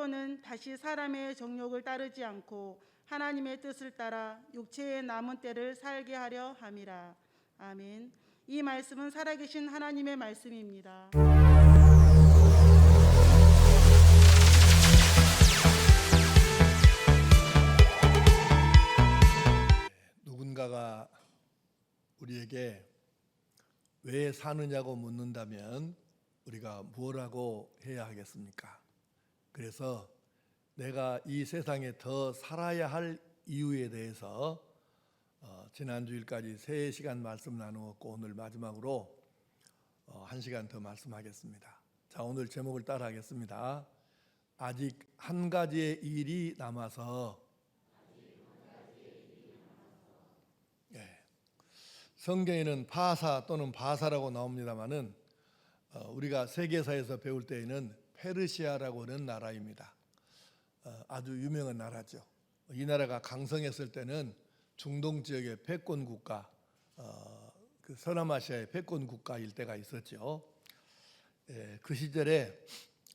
앞으로는 다시 사람의 정욕을 따르지 않고 하나님의 뜻을 따라 육체의 남은 때를 살게 하려 함이라. 아멘. 이 말씀은 살아계신 하나님의 말씀입니다. 누군가가 우리에게 왜 사느냐고 묻는다면 우리가 뭐라고 해야 하겠습니까? 그래서 내가 이 세상에 더 살아야 할 이유에 대해서 지난 주일까지 3시간 말씀 나누었고 오늘 마지막으로 1시간 더 말씀하겠습니다. 자, 오늘 제목을 따라 하겠습니다. 아직 한 가지의 일이 남아서. 성경에는 파사 또는 바사라고 나옵니다마는 우리가 세계사에서 배울 때에는 페르시아라고 하는 나라입니다. 아주 유명한 나라죠. 이 나라가 강성했을 때는 중동 지역의 패권 국가, 그 서남아시아의 패권 국가일 때가 있었죠. 그 시절에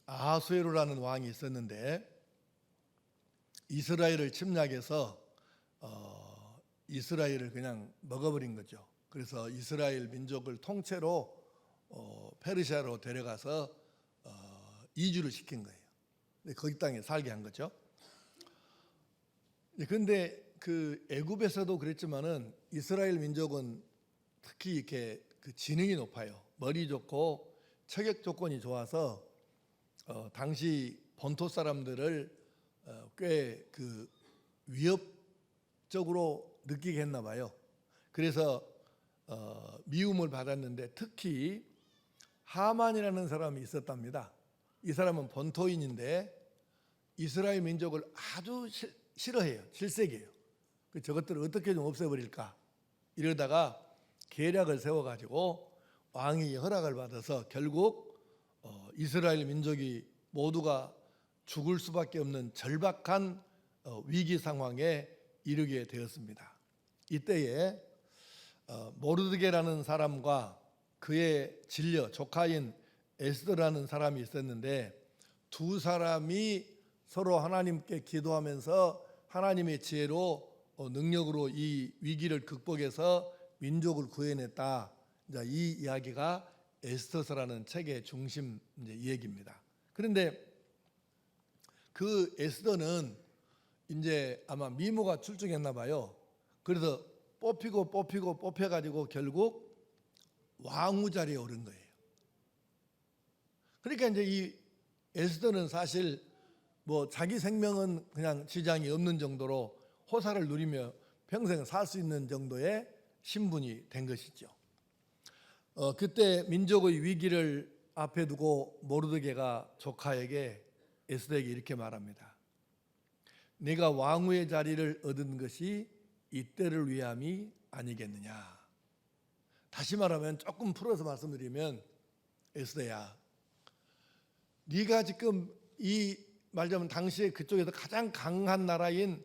아하수에로라는 왕이 있었는데 이스라엘을 침략해서 이스라엘을 그냥 먹어버린 거죠. 그래서 이스라엘 민족을 통째로 페르시아로 데려가서 이주를 시킨 거예요. 거기 땅에 살게 한 거죠. 그런데 그 애굽에서도 그랬지만은 이스라엘 민족은 특히 이렇게 그 지능이 높아요. 머리 좋고 체격 조건이 좋아서 당시 본토 사람들을 꽤 그 위협적으로 느끼게 했나 봐요. 그래서 미움을 받았는데 특히 하만이라는 사람이 있었답니다. 이 사람은 본토인인데 이스라엘 민족을 아주 싫어해요. 질색이에요. 저것들을 어떻게 좀 없애버릴까 이러다가 계략을 세워가지고 왕이 허락을 받아서 결국 이스라엘 민족이 모두가 죽을 수밖에 없는 절박한 위기 상황에 이르게 되었습니다. 이때에 모르드게라는 사람과 그의 진려 조카인 에스더라는 사람이 있었는데 두 사람이 서로 하나님께 기도하면서 하나님의 지혜로 능력으로 이 위기를 극복해서 민족을 구해냈다. 이 이야기가 에스더서라는 책의 중심 얘기입니다. 그런데 그 에스더는 이제 아마 미모가 출중했나 봐요. 그래서 뽑혀가지고 결국 왕후 자리에 오른 거예요. 그러니까 이제 이 에스더는 사실 뭐 자기 생명은 그냥 지장이 없는 정도로 호사를 누리며 평생 살 수 있는 정도의 신분이 된 것이죠. 그때 민족의 위기를 앞에 두고 모르드게가 조카에게 에스더에게 이렇게 말합니다. 네가 왕후의 자리를 얻은 것이 이때를 위함이 아니겠느냐. 다시 말하면 조금 풀어서 말씀드리면 에스더야, 네가 지금 이 말하자면 당시에 그쪽에서 가장 강한 나라인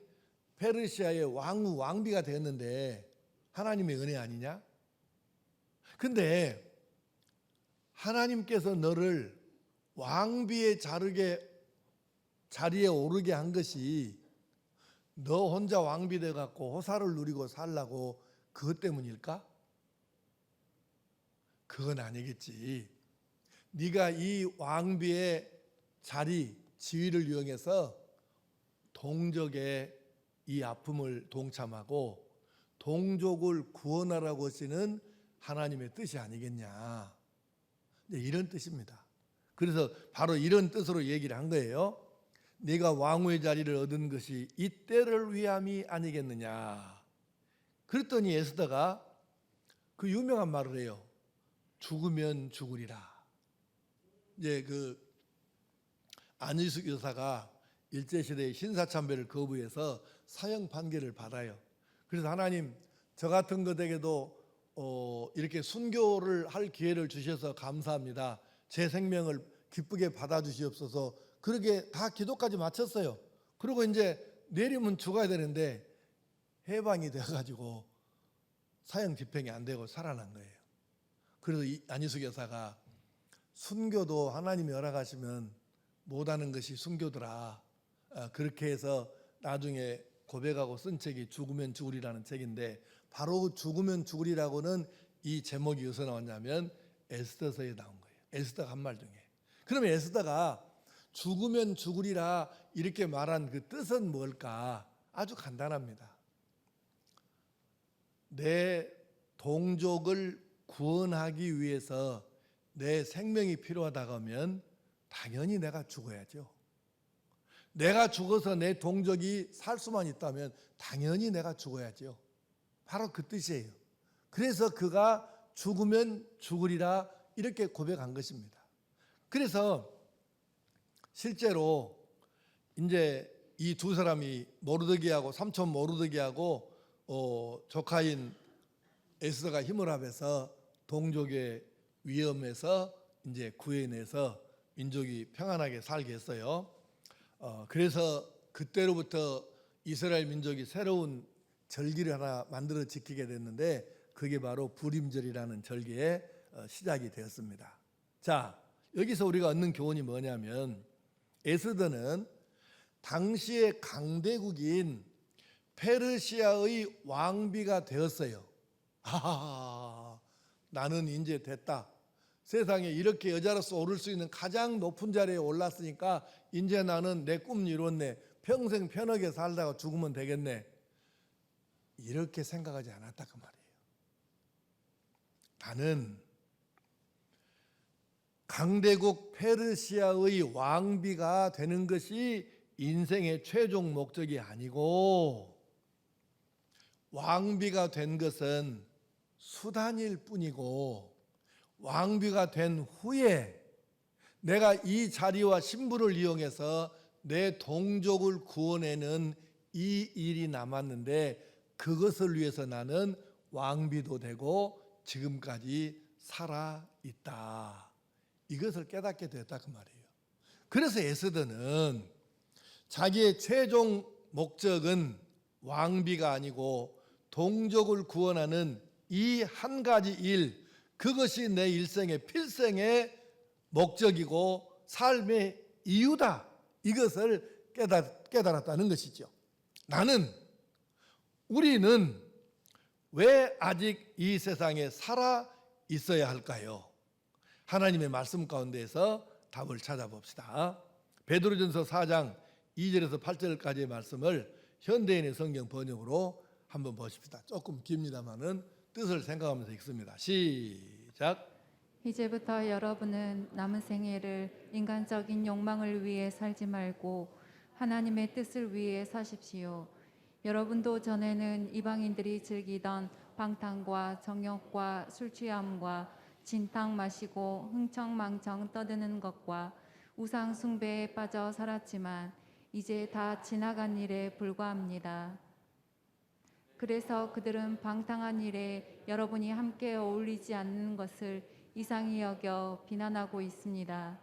페르시아의 왕후 왕비가 되었는데 하나님의 은혜 아니냐? 근데 하나님께서 너를 왕비의 자리에 오르게 한 것이 너 혼자 왕비 돼갖고 호사를 누리고 살라고 그것 때문일까? 그건 아니겠지. 네가 이 왕비의 자리, 지위를 이용해서 동족의 이 아픔을 동참하고 동족을 구원하라고 하시는 하나님의 뜻이 아니겠냐. 이런 뜻입니다. 그래서 바로 이런 뜻으로 얘기를 한 거예요. 네가 왕후의 자리를 얻은 것이 이때를 위함이 아니겠느냐. 그랬더니 에스더가 그 유명한 말을 해요. 죽으면 죽으리라. 이제 그 안희숙 여사가 일제시대의 신사참배를 거부해서 사형 판결을 받아요. 그래서 하나님, 저 같은 것에게도 이렇게 순교를 할 기회를 주셔서 감사합니다. 제 생명을 기쁘게 받아주시옵소서. 그렇게 다 기도까지 마쳤어요. 그리고 이제 내리면 죽어야 되는데 해방이 되어가지고 사형 집행이 안 되고 살아난 거예요. 그래서 안희숙 여사가 순교도 하나님이 허락하시면 못하는 것이 순교더라. 그렇게 해서 나중에 고백하고 쓴 책이 죽으면 죽으리라는 책인데, 바로 죽으면 죽으리라고는 이 제목이 어디서 나왔냐면 에스더서에 나온 거예요. 에스더가 한 말 중에. 그러면 에스더가 죽으면 죽으리라 이렇게 말한 그 뜻은 뭘까? 아주 간단합니다. 내 동족을 구원하기 위해서 내 생명이 필요하다고 하면 당연히 내가 죽어야죠. 내가 죽어서 내 동족이 살 수만 있다면 당연히 내가 죽어야죠. 바로 그 뜻이에요. 그래서 그가 죽으면 죽으리라 이렇게 고백한 것입니다. 그래서 실제로 이제 이 두 사람이 모르드게하고 삼촌 모르드게하고 조카인 에스더가 힘을 합해서 동족의 위험에서 이제 구해내서 민족이 평안하게 살게 했어요. 그래서 그때로부터 이스라엘 민족이 새로운 절기를 하나 만들어 지키게 됐는데, 그게 바로 부림절이라는 절기의 시작이 되었습니다. 자, 여기서 우리가 얻는 교훈이 뭐냐면, 에스더는 당시의 강대국인 페르시아의 왕비가 되었어요. 나는 이제 됐다. 세상에 이렇게 여자로서 오를 수 있는 가장 높은 자리에 올랐으니까 이제 나는 내 꿈 이뤘네. 평생 편하게 살다가 죽으면 되겠네. 이렇게 생각하지 않았다 그 말이에요. 나는 강대국 페르시아의 왕비가 되는 것이 인생의 최종 목적이 아니고, 왕비가 된 것은 수단일 뿐이고, 왕비가 된 후에 내가 이 자리와 신분을 이용해서 내 동족을 구원해는 이 일이 남았는데, 그것을 위해서 나는 왕비도 되고 지금까지 살아 있다. 이것을 깨닫게 되었다 그 말이에요. 그래서 에스더는 자기의 최종 목적은 왕비가 아니고 동족을 구원하는 이 한 가지 일, 그것이 내 일생의 필생의 목적이고 삶의 이유다. 이것을 깨달았다는 것이죠. 우리는 왜 아직 이 세상에 살아 있어야 할까요? 하나님의 말씀 가운데에서 답을 찾아봅시다. 베드로전서 4장 2절에서 8절까지의 말씀을 현대인의 성경 번역으로 한번 보십시다. 조금 깁니다만은 뜻을 생각하면서 읽습니다. 시작. 이제부터 여러분은 남은 생애를 인간적인 욕망을 위해 살지 말고 하나님의 뜻을 위해 사십시오. 여러분도 전에는 이방인들이 즐기던 방탕과 정욕과 술 취함과 진탕 마시고 흥청망청 떠드는 것과 우상 숭배에 빠져 살았지만 이제 다 지나간 일에 불과합니다. 그래서 그들은 방탕한 일에 여러분이 함께 어울리지 않는 것을 이상히 여겨 비난하고 있습니다.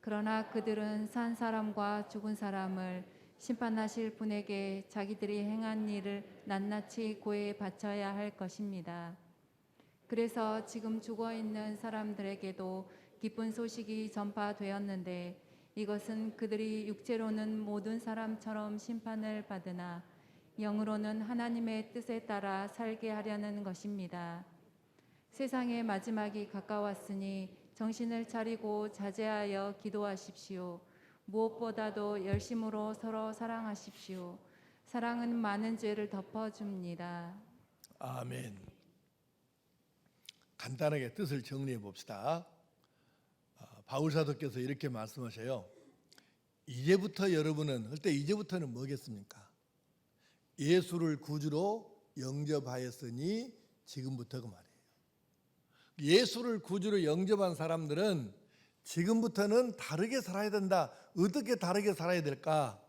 그러나 그들은 산 사람과 죽은 사람을 심판하실 분에게 자기들이 행한 일을 낱낱이 고해 바쳐야 할 것입니다. 그래서 지금 죽어있는 사람들에게도 기쁜 소식이 전파되었는데, 이것은 그들이 육체로는 모든 사람처럼 심판을 받으나 영으로는 하나님의 뜻에 따라 살게 하려는 것입니다. 세상의 마지막이 가까웠으니 정신을 차리고 자제하여 기도하십시오. 무엇보다도 열심으로 서로 사랑하십시오. 사랑은 많은 죄를 덮어줍니다. 아멘. 간단하게 뜻을 정리해 봅시다. 바울 사도께서 이렇게 말씀하셔요. 이제부터 여러분은, 그때 이제부터는 뭐겠습니까? 예수를 구주로 영접하였으니 지금부터 그 말이에요. 예수를 구주로 영접한 사람들은 지금부터는 다르게 살아야 된다. 어떻게 다르게 살아야 될까?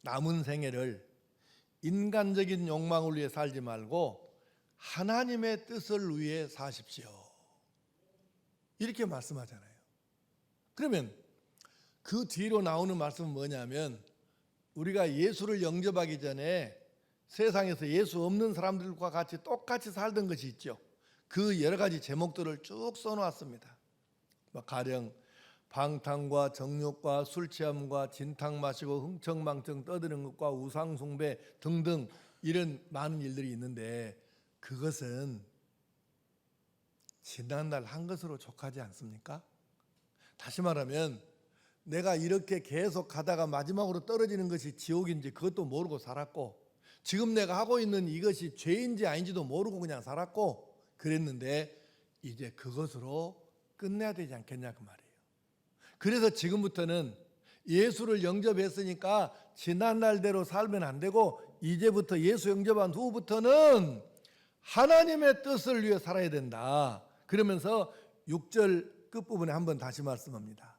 남은 생애를 인간적인 욕망을 위해 살지 말고 하나님의 뜻을 위해 사십시오. 이렇게 말씀하잖아요. 그러면 그 뒤로 나오는 말씀은 뭐냐면, 우리가 예수를 영접하기 전에 세상에서 예수 없는 사람들과 같이 똑같이 살던 것이 있죠. 그 여러 가지 제목들을 쭉 써놓았습니다. 가령 방탕과 정욕과 술 취함과 진탕 마시고 흥청망청 떠드는 것과 우상 숭배 등등 이런 많은 일들이 있는데 그것은 지난날 한 것으로 족하지 않습니까? 다시 말하면 내가 이렇게 계속 가다가 마지막으로 떨어지는 것이 지옥인지 그것도 모르고 살았고 지금 내가 하고 있는 이것이 죄인지 아닌지도 모르고 그냥 살았고 그랬는데 이제 그것으로 끝내야 되지 않겠냐 그 말이에요. 그래서 지금부터는 예수를 영접했으니까 지난날대로 살면 안 되고 이제부터 예수 영접한 후부터는 하나님의 뜻을 위해 살아야 된다. 그러면서 6절 끝부분에 한번 다시 말씀합니다.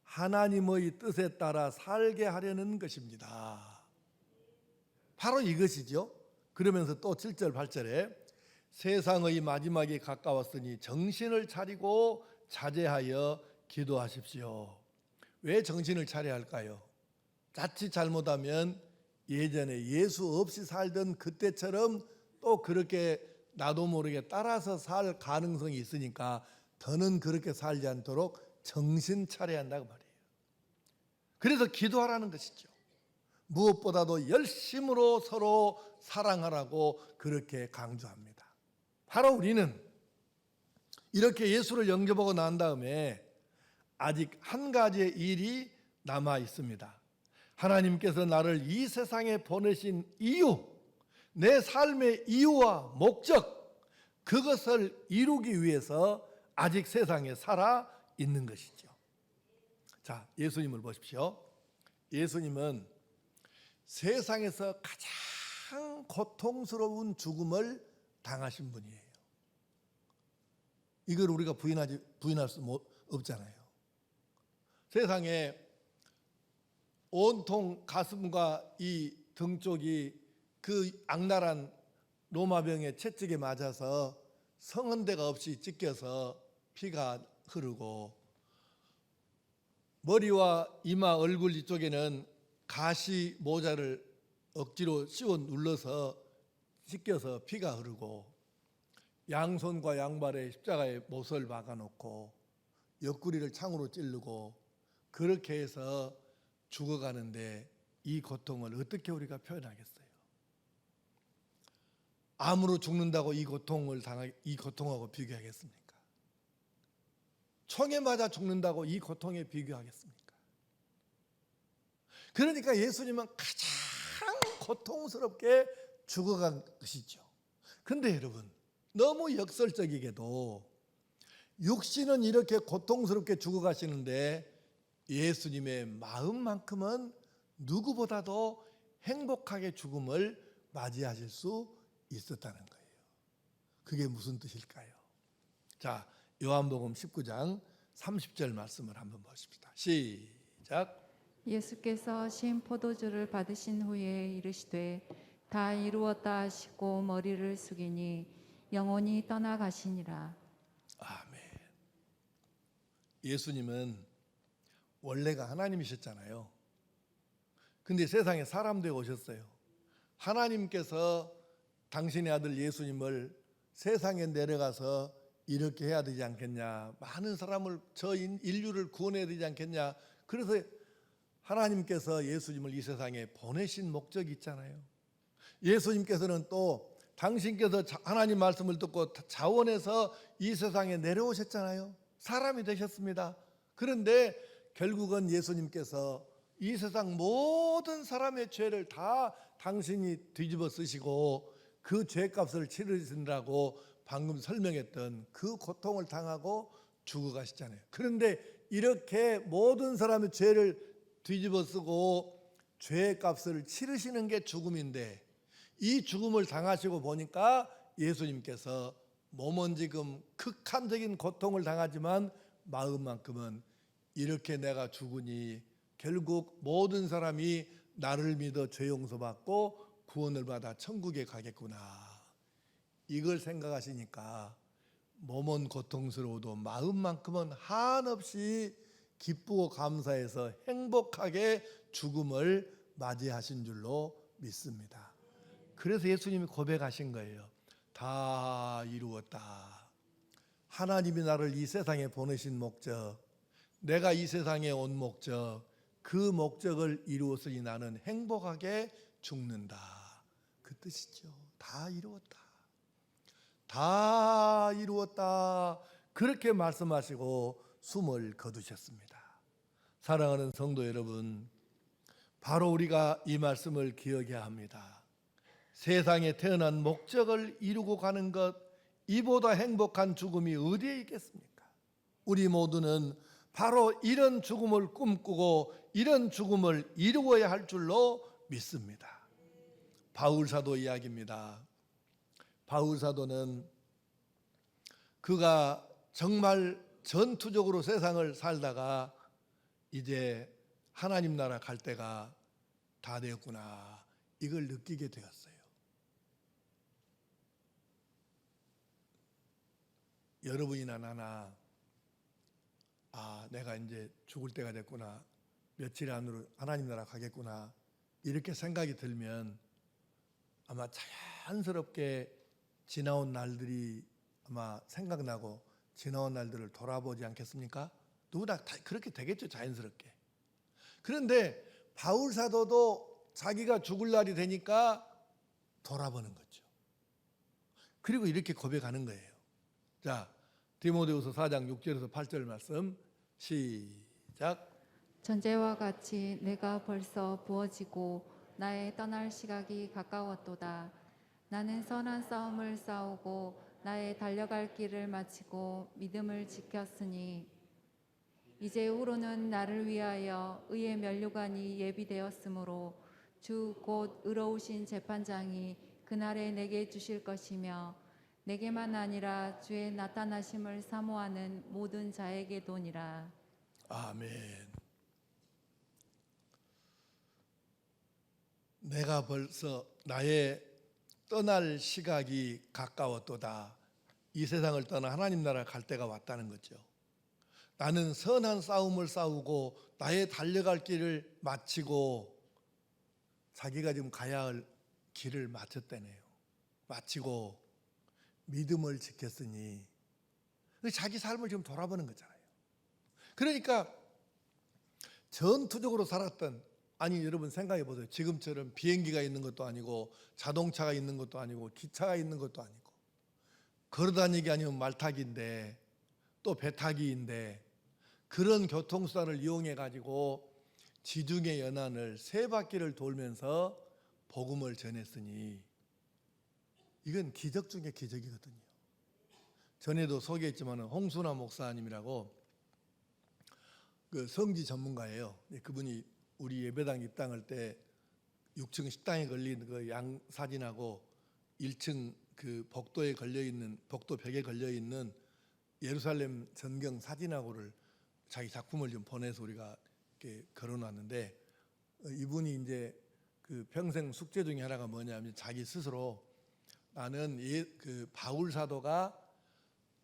하나님의 뜻에 따라 살게 하려는 것입니다. 바로 이것이죠. 그러면서 또 7절 8절에 세상의 마지막이 가까웠으니 정신을 차리고 자제하여 기도하십시오. 왜 정신을 차려야 할까요? 자칫 잘못하면 예전에 예수 없이 살던 그때처럼 또 그렇게 나도 모르게 따라서 살 가능성이 있으니까 더는 그렇게 살지 않도록 정신 차려야 한다고 말이에요. 그래서 기도하라는 것이죠. 무엇보다도 열심으로 서로 사랑하라고 그렇게 강조합니다. 바로 우리는 이렇게 예수를 영접하고 난 다음에 아직 한 가지의 일이 남아 있습니다. 하나님께서 나를 이 세상에 보내신 이유, 내 삶의 이유와 목적, 그것을 이루기 위해서 아직 세상에 살아 있는 것이죠. 자, 예수님을 보십시오. 예수님은 세상에서 가장 고통스러운 죽음을 당하신 분이에요. 이걸 우리가 부인할 수 없잖아요. 세상에 온통 가슴과 이 등 쪽이 그 악랄한 로마병의 채찍에 맞아서 성한 데가 없이 찢겨서 피가 흐르고 머리와 이마 얼굴 이쪽에는 가시 모자를 억지로 씌워 눌러서 찢겨서 피가 흐르고 양손과 양발에 십자가에 못을 박아놓고 옆구리를 창으로 찌르고 그렇게 해서 죽어가는데 이 고통을 어떻게 우리가 표현하겠어요? 암으로 죽는다고 이 고통하고 비교하겠습니까? 총에 맞아 죽는다고 이 고통에 비교하겠습니까? 그러니까 예수님은 가장 고통스럽게 죽어간 것이죠. 그런데 여러분, 너무 역설적이게도 육신은 이렇게 고통스럽게 죽어가시는데 예수님의 마음만큼은 누구보다도 행복하게 죽음을 맞이하실 수 있었다는 거예요. 그게 무슨 뜻일까요? 자, 요한복음 19장 30절 말씀을 한번 보십시다. 시작. 예수께서 신 포도주를 받으신 후에 이르시되 다 이루었다 하시고 머리를 숙이니 영혼이 떠나가시니라. 아멘. 예수님은 원래가 하나님이셨잖아요. 근데 세상에 사람 되어 오셨어요. 하나님께서 당신의 아들 예수님을 세상에 내려가서 이렇게 해야 되지 않겠냐, 많은 사람을 저 인류를 구원해야 되지 않겠냐. 그래서 하나님께서 예수님을 이 세상에 보내신 목적이 있잖아요. 예수님께서는 또 당신께서 하나님 말씀을 듣고 자원해서 이 세상에 내려오셨잖아요. 사람이 되셨습니다. 그런데 결국은 예수님께서 이 세상 모든 사람의 죄를 다 당신이 뒤집어 쓰시고 그 죄값을 치르시느라고 방금 설명했던 그 고통을 당하고 죽어가시잖아요. 그런데 이렇게 모든 사람의 죄를 뒤집어 쓰고 죄값을 치르시는 게 죽음인데 이 죽음을 당하시고 보니까 예수님께서 몸은 지금 극한적인 고통을 당하지만 마음만큼은 이렇게 내가 죽으니 결국 모든 사람이 나를 믿어 죄 용서받고 구원을 받아 천국에 가겠구나. 이걸 생각하시니까 몸은 고통스러워도 마음만큼은 한없이 기쁘고 감사해서 행복하게 죽음을 맞이하신 줄로 믿습니다. 그래서 예수님이 고백하신 거예요. 다 이루었다. 하나님이 나를 이 세상에 보내신 목적, 내가 이 세상에 온 목적, 그 목적을 이루었으니 나는 행복하게 죽는다. 그 뜻이죠. 다 이루었다. 다 이루었다. 그렇게 말씀하시고 숨을 거두셨습니다. 사랑하는 성도 여러분, 바로 우리가 이 말씀을 기억해야 합니다. 세상에 태어난 목적을 이루고 가는 것, 이보다 행복한 죽음이 어디에 있겠습니까? 우리 모두는 바로 이런 죽음을 꿈꾸고 이런 죽음을 이루어야 할 줄로 믿습니다. 바울 사도 이야기입니다. 바울 사도는 그가 정말 전투적으로 세상을 살다가 이제 하나님 나라 갈 때가 다 되었구나, 이걸 느끼게 되었어요. 여러분이나 나나 내가 이제 죽을 때가 됐구나, 며칠 안으로 하나님 나라 가겠구나, 이렇게 생각이 들면 아마 자연스럽게 지나온 날들이 아마 생각나고 지나온 날들을 돌아보지 않겠습니까? 누구나 다 그렇게 되겠죠, 자연스럽게. 그런데 바울 사도도 자기가 죽을 날이 되니까 돌아보는 거죠. 그리고 이렇게 고백하는 거예요. 자, 디모데후서 4장 6절에서 8절 말씀 시작. 전제와 같이 내가 벌써 부어지고 나의 떠날 시각이 가까웠도다. 나는 선한 싸움을 싸우고 나의 달려갈 길을 마치고 믿음을 지켰으니 이제 후로는 나를 위하여 의의 면류관이 예비되었으므로 주 곧 의로우신 재판장이 그날에 내게 주실 것이며 내게만 아니라 주의 나타나심을 사모하는 모든 자에게도니라. 아멘. 내가 벌써 나의 떠날 시각이 가까웠도다. 이 세상을 떠나 하나님 나라 갈 때가 왔다는 거죠. 나는 선한 싸움을 싸우고 나의 달려갈 길을 마치고, 자기가 지금 가야 할 길을 마쳤다네요. 마치고 믿음을 지켰으니, 자기 삶을 지금 돌아보는 거잖아요. 그러니까 전투적으로 살았던, 아니 여러분 생각해 보세요. 지금처럼 비행기가 있는 것도 아니고 자동차가 있는 것도 아니고 기차가 있는 것도 아니고 걸어다니기 아니면 말타기인데 또 배타기인데, 그런 교통수단을 이용해 가지고 지중해 연안을 3바퀴를 돌면서 복음을 전했으니 이건 기적 중에 기적이거든요. 전에도 소개했지만 홍순화 목사님이라고 그 성지 전문가예요. 그분이 우리 예배당 입당할 때 6층 식당에 걸린 그 양 사진하고 1층 그 복도에 걸려 있는, 복도 벽에 걸려 있는 예루살렘 전경 사진하고를 자기 작품을 좀 보내서 우리가 이렇게 걸어놨는데, 이분이 이제 그 평생 숙제 중에 하나가 뭐냐면 자기 스스로 나는 그 바울 사도가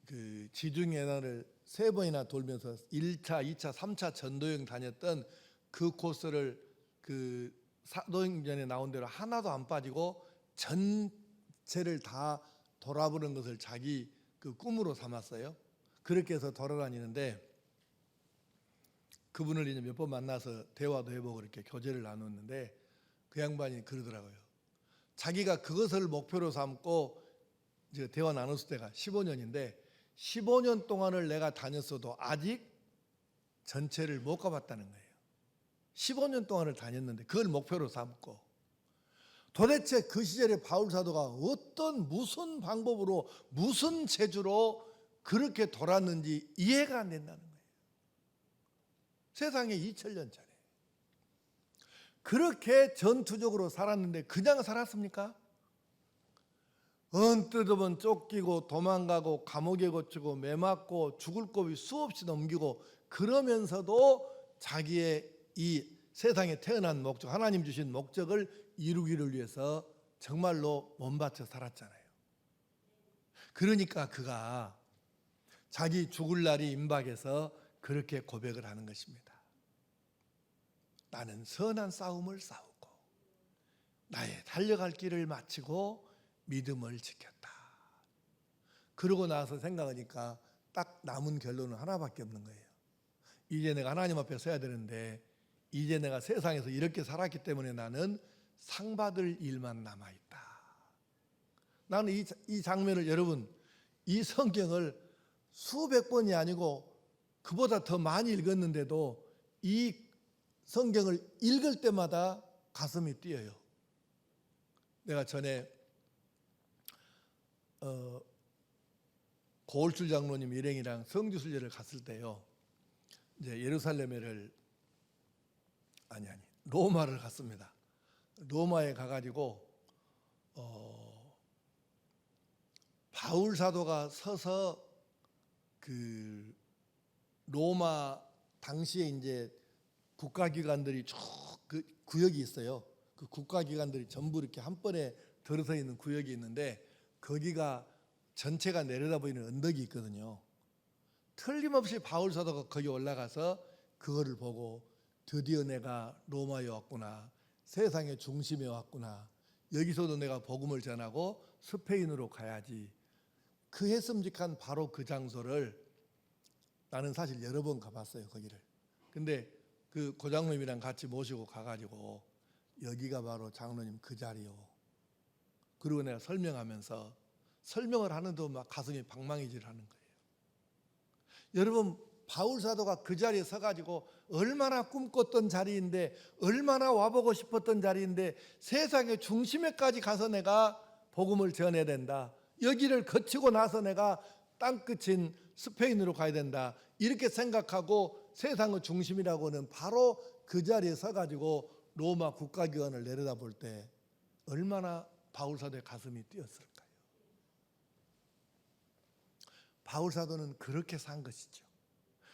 그 지중해나를 3번이나 돌면서 1차, 2차, 3차 전도여행 다녔던 그 코스를 그 사도행전에 나온 대로 하나도 안 빠지고 전체를 다 돌아보는 것을 자기 그 꿈으로 삼았어요. 그렇게 해서 돌아다니는데, 그분을 이제 몇 번 만나서 대화도 해보고 이렇게 교제를 나눴는데 그 양반이 그러더라고요. 자기가 그것을 목표로 삼고 이제 대화 나눴을 때가 15년인데 15년 동안을 내가 다녔어도 아직 전체를 못 가봤다는 거예요. 15년 동안을 다녔는데 그걸 목표로 삼고, 도대체 그 시절에 바울 사도가 무슨 방법으로 무슨 재주로 그렇게 돌았는지 이해가 안 된다는 거예요. 세상에 2000년 전에 그렇게 전투적으로 살았는데 그냥 살았습니까? 언뜻 없은 쫓기고 도망가고 감옥에 갇히고 매 맞고 죽을 고비 수없이 넘기고, 그러면서도 자기의 이 세상에 태어난 목적, 하나님 주신 목적을 이루기를 위해서 정말로 몸바쳐 살았잖아요. 그러니까 그가 자기 죽을 날이 임박해서 그렇게 고백을 하는 것입니다. 나는 선한 싸움을 싸우고 나의 달려갈 길을 마치고 믿음을 지켰다. 그러고 나서 생각하니까 딱 남은 결론은 하나밖에 없는 거예요. 이제 내가 하나님 앞에 서야 되는데 이제 내가 세상에서 이렇게 살았기 때문에 나는 상 받을 일만 남아있다. 나는 이 장면을 여러분 이 성경을 수백 번이 아니고 그보다 더 많이 읽었는데도 이 성경을 읽을 때마다 가슴이 뛰어요. 내가 전에 고울출 장로님 일행이랑 성지순례를 갔을 때요. 이제 예루살렘을 로마를 갔습니다. 로마에 가가지고 바울 사도가 서서 그 로마 당시에 이제 국가기관들이 쭉 그 구역이 있어요. 그 국가기관들이 전부 이렇게 한 번에 들어서 있는 구역이 있는데 거기가 전체가 내려다 보이는 언덕이 있거든요. 틀림없이 바울 사도가 거기 올라가서 그거를 보고 드디어 내가 로마에 왔구나. 세상의 중심에 왔구나. 여기서도 내가 복음을 전하고 스페인으로 가야지. 그 해슴직한 바로 그 장소를 나는 사실 여러 번 가봤어요. 거기를. 근데 그 고장님이랑 같이 모시고 가가지고 여기가 바로 장로님 그 자리요. 그리고 내가 설명하면서 설명을 하는데도 막 가슴이 방망이질 하는 거예요. 여러분 바울 사도가 그 자리에 서가지고 얼마나 꿈꿨던 자리인데 얼마나 와보고 싶었던 자리인데 세상의 중심에까지 가서 내가 복음을 전해야 된다. 여기를 거치고 나서 내가 땅끝인 스페인으로 가야 된다. 이렇게 생각하고 세상의 중심이라고는 바로 그 자리에 서가지고 로마 국가기관을 내려다볼 때 얼마나 바울 사도의 가슴이 뛰었을까요? 바울 사도는 그렇게 산 것이죠.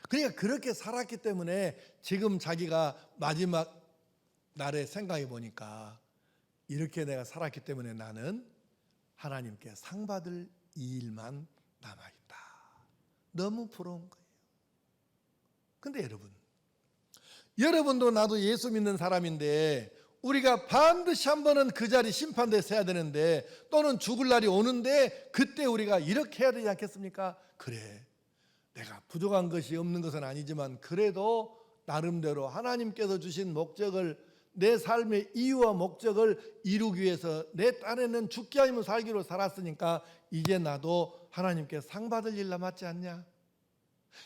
그러니까 그렇게 살았기 때문에 지금 자기가 마지막 날에 생각해 보니까 이렇게 내가 살았기 때문에 나는 하나님께 상 받을 이 일만 남아있다. 너무 부러운 거예요. 근데 여러분도 나도 예수 믿는 사람인데 우리가 반드시 한 번은 그 자리 심판대에 서야 되는데 또는 죽을 날이 오는데 그때 우리가 이렇게 해야 되지 않겠습니까? 그래, 내가 부족한 것이 없는 것은 아니지만 그래도 나름대로 하나님께서 주신 목적을 내 삶의 이유와 목적을 이루기 위해서 내 딴에는 죽기 아니면 살기로 살았으니까 이제 나도 하나님께 상 받을 일 남았지 않냐?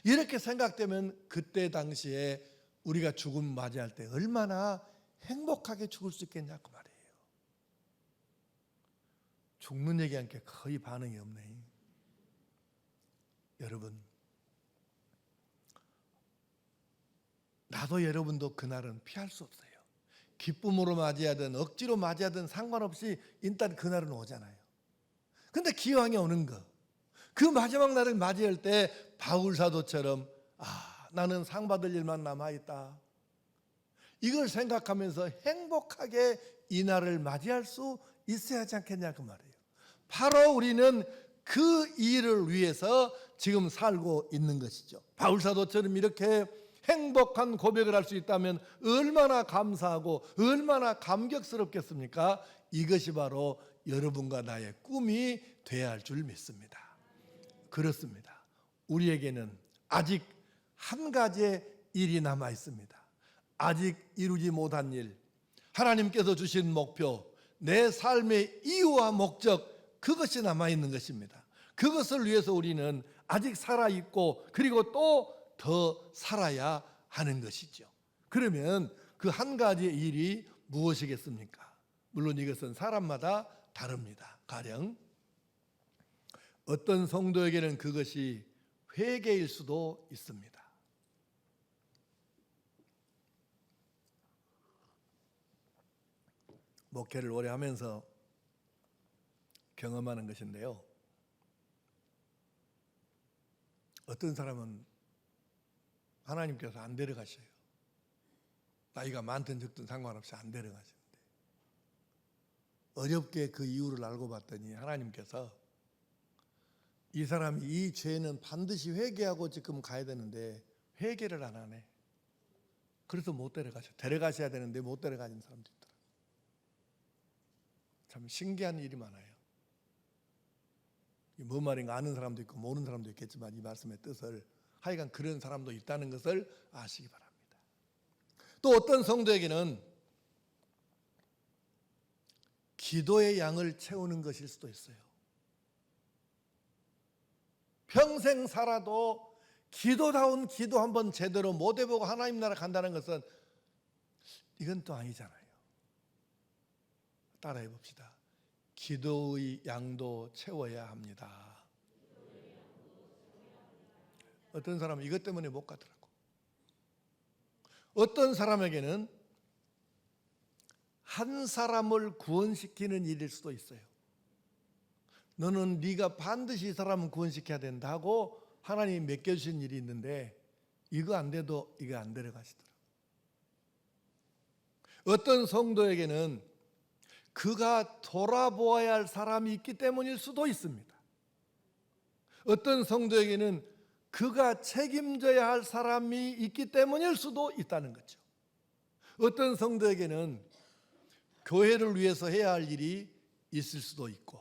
이렇게 생각되면 그때 당시에 우리가 죽음 맞이할 때 얼마나 행복하게 죽을 수 있겠냐고 말이에요. 죽는 얘기하니까 거의 반응이 없네. 여러분, 나도 여러분도 그날은 피할 수 없어요. 기쁨으로 맞이하든 억지로 맞이하든 상관없이 일단 그날은 오잖아요. 근데 기왕에 오는 거, 그 마지막 날을 맞이할 때 바울 사도처럼 나는 상 받을 일만 남아있다. 이걸 생각하면서 행복하게 이 날을 맞이할 수 있어야 하지 않겠냐 그 말이에요. 바로 우리는 그 일을 위해서 지금 살고 있는 것이죠. 바울 사도처럼 이렇게 행복한 고백을 할 수 있다면 얼마나 감사하고 얼마나 감격스럽겠습니까? 이것이 바로 여러분과 나의 꿈이 돼야 할 줄 믿습니다. 그렇습니다. 우리에게는 아직 한 가지의 일이 남아 있습니다. 아직 이루지 못한 일, 하나님께서 주신 목표, 내 삶의 이유와 목적, 그것이 남아 있는 것입니다. 그것을 위해서 우리는 아직 살아있고 그리고 또 더 살아야 하는 것이죠. 그러면 그 한 가지의 일이 무엇이겠습니까? 물론 이것은 사람마다 다릅니다. 가령 어떤 성도에게는 그것이 회개일 수도 있습니다. 목회를 오래 하면서 경험하는 것인데요. 어떤 사람은 하나님께서 안 데려가셔요. 나이가 많든 적든 상관없이 안 데려가시는데 어렵게 그 이유를 알고 봤더니 하나님께서 이 사람이 이 죄는 반드시 회개하고 지금 가야 되는데 회개를 안 하네. 그래서 못 데려가셔. 데려가셔야 되는데 못 데려가는 사람도 있더라고요. 참 신기한 일이 많아요. 뭔 말인가 아는 사람도 있고 모르는 사람도 있겠지만 이 말씀의 뜻을 하여간 그런 사람도 있다는 것을 아시기 바랍니다. 또 어떤 성도에게는 기도의 양을 채우는 것일 수도 있어요. 평생 살아도 기도다운 기도 한번 제대로 못 해보고 하나님 나라 간다는 것은 이건 또 아니잖아요. 따라해 봅시다. 기도의 양도 채워야 합니다. 어떤 사람은 이것 때문에 못 가더라고. 어떤 사람에게는 한 사람을 구원시키는 일일 수도 있어요. 너는 네가 반드시 이 사람을 구원시켜야 된다고 하나님이 맡겨주신 일이 있는데 이거 안 돼도 이거 안 데려가시더라고요. 어떤 성도에게는 그가 돌아보아야 할 사람이 있기 때문일 수도 있습니다. 어떤 성도에게는 그가 책임져야 할 사람이 있기 때문일 수도 있다는 거죠. 어떤 성도에게는 교회를 위해서 해야 할 일이 있을 수도 있고,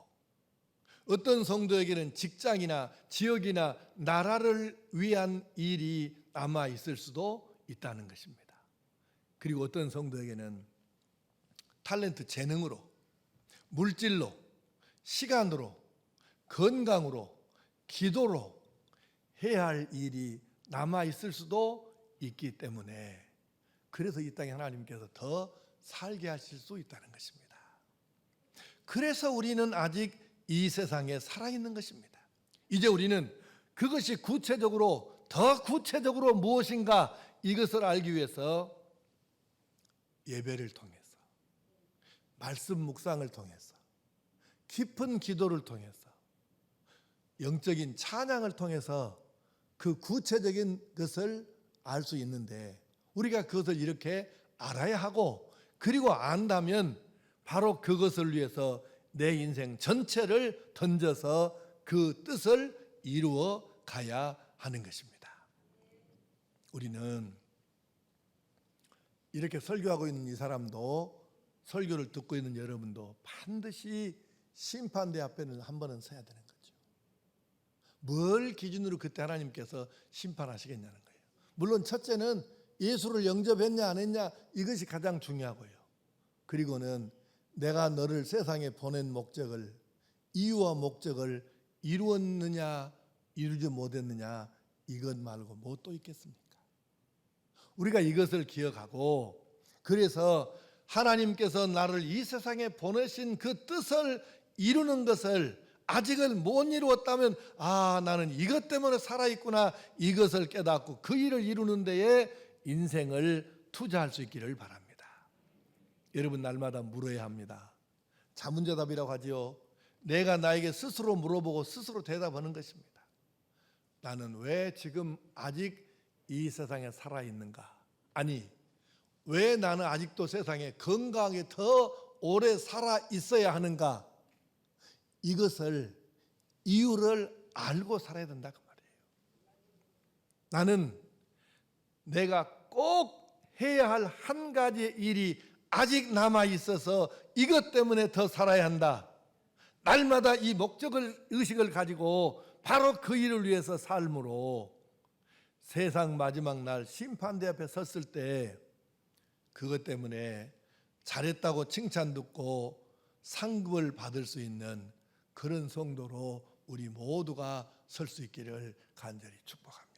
어떤 성도에게는 직장이나 지역이나 나라를 위한 일이 남아 있을 수도 있다는 것입니다. 그리고 어떤 성도에게는 탤런트, 재능으로, 물질로, 시간으로, 건강으로, 기도로 해야 할 일이 남아 있을 수도 있기 때문에 그래서 이 땅에 하나님께서 더 살게 하실 수 있다는 것입니다. 그래서 우리는 아직 이 세상에 살아있는 것입니다. 이제 우리는 그것이 구체적으로 더 구체적으로 무엇인가 이것을 알기 위해서 예배를 통해서, 말씀 묵상을 통해서, 깊은 기도를 통해서, 영적인 찬양을 통해서 그 구체적인 것을 알 수 있는데 우리가 그것을 이렇게 알아야 하고, 그리고 안다면 바로 그것을 위해서 내 인생 전체를 던져서 그 뜻을 이루어 가야 하는 것입니다. 우리는 이렇게 설교하고 있는 이 사람도, 설교를 듣고 있는 여러분도 반드시 심판대 앞에는 한 번은 서야 되는 거죠. 뭘 기준으로 그때 하나님께서 심판하시겠냐는 거예요. 물론 첫째는 예수를 영접했냐 안 했냐 이것이 가장 중요하고요. 그리고는 내가 너를 세상에 보낸 목적을, 이유와 목적을 이루었느냐 이루지 못했느냐 이것 말고 뭐 또 있겠습니까? 우리가 이것을 기억하고, 그래서 하나님께서 나를 이 세상에 보내신 그 뜻을 이루는 것을 아직은 못 이루었다면 나는 이것 때문에 살아있구나, 이것을 깨닫고 그 일을 이루는 데에 인생을 투자할 수 있기를 바랍니다. 여러분, 날마다 물어야 합니다. 자문자답이라고 하지요. 내가 나에게 스스로 물어보고 스스로 대답하는 것입니다. 나는 왜 지금 아직 이 세상에 살아있는가? 아니, 왜 나는 아직도 세상에 건강하게 더 오래 살아 있어야 하는가? 이것을, 이유를 알고 살아야 된다 그 말이에요. 나는 내가 꼭 해야 할 한 가지의 일이 아직 남아 있어서 이것 때문에 더 살아야 한다. 날마다 이 목적을, 의식을 가지고 바로 그 일을 위해서 삶으로 세상 마지막 날 심판대 앞에 섰을 때 그것 때문에 잘했다고 칭찬 듣고 상급을 받을 수 있는 그런 성도로 우리 모두가 설 수 있기를 간절히 축복합니다.